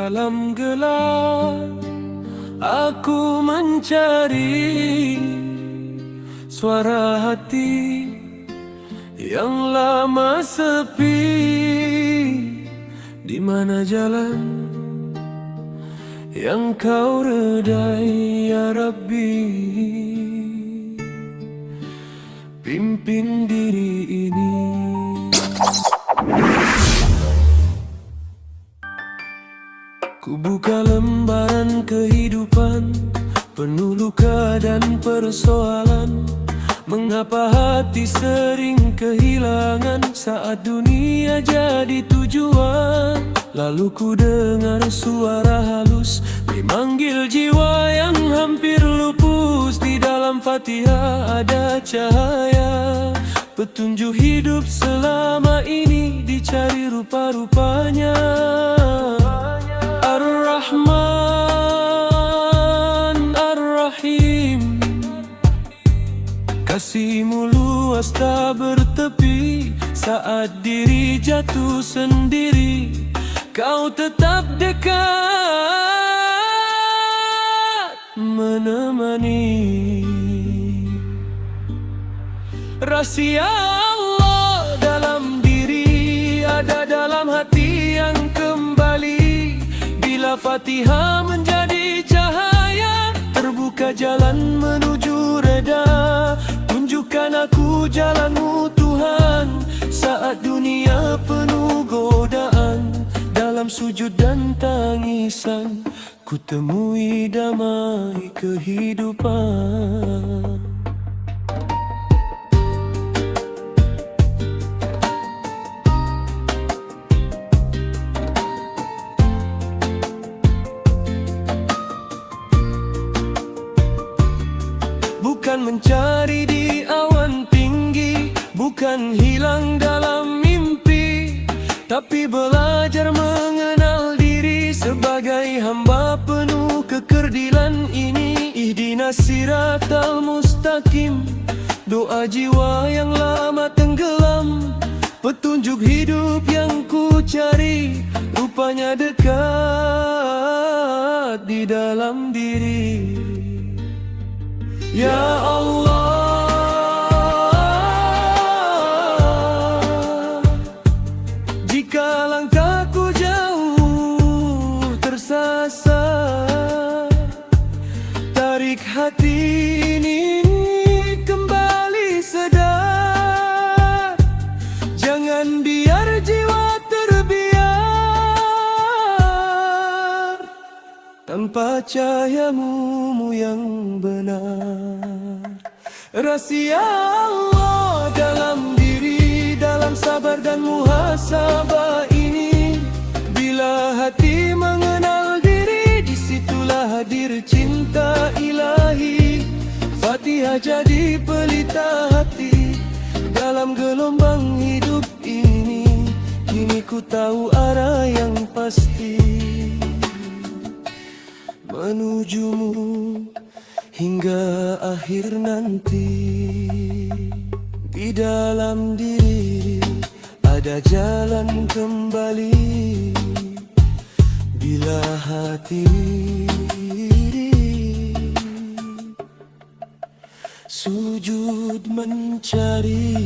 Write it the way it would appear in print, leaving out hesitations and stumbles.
dalam gelap, aku mencari suara hati yang lama sepi. Di mana jalan yang kau redai, ya Rabbi? Pimpin diri ini. Ku buka lembaran kehidupan penuh luka dan persoalan. Mengapa hati sering kehilangan saat dunia jadi tujuan? Lalu ku dengar suara halus memanggil jiwa yang hampir lupus. Di dalam Fatihah ada cahaya, petunjuk hidup selama ini dicari rupa-rupanya. Ar-Rahman Ar-Rahim, kasih-Mu luas tak bertepi. Saat diri jatuh sendiri, Kau tetap dekat menemani. Rahsia Allah dalam diri ada dalam hati yang kembali. Bila Fatihah menjadi cahaya, terbuka jalan menuju reda. Tunjukkan aku jalan-Mu Tuhan, saat dunia penuh godaan. Dalam sujud dan tangisan, ku temui damai kehidupan. Bukan mencari di awan tinggi, bukan hilang dalam mimpi, tapi belajar mengenal diri sebagai hamba penuh kekerdilan ini. Ihdinas siratal mustaqim, doa jiwa yang lama tenggelam. Petunjuk hidup yang ku cari, rupanya dekat di dalam diri. Ya Allah, jika langkahku jauh tersasar, tarik hati ini kembali sadar. Jangan biar jiwa terbiar tanpa cahaya-Mu yang benar. Rahsia Allah dalam diri, dalam sabar dan muhasabah ini. Bila hati mengenal diri, disitulah hadir cinta ilahi. Fatihah jadi pelita hati dalam gelombang hidup ini. Kini ku tahu arah yang pasti menuju-Mu hingga akhir nanti. Di dalam diri ada jalan kembali. Bila hati sujud mencari.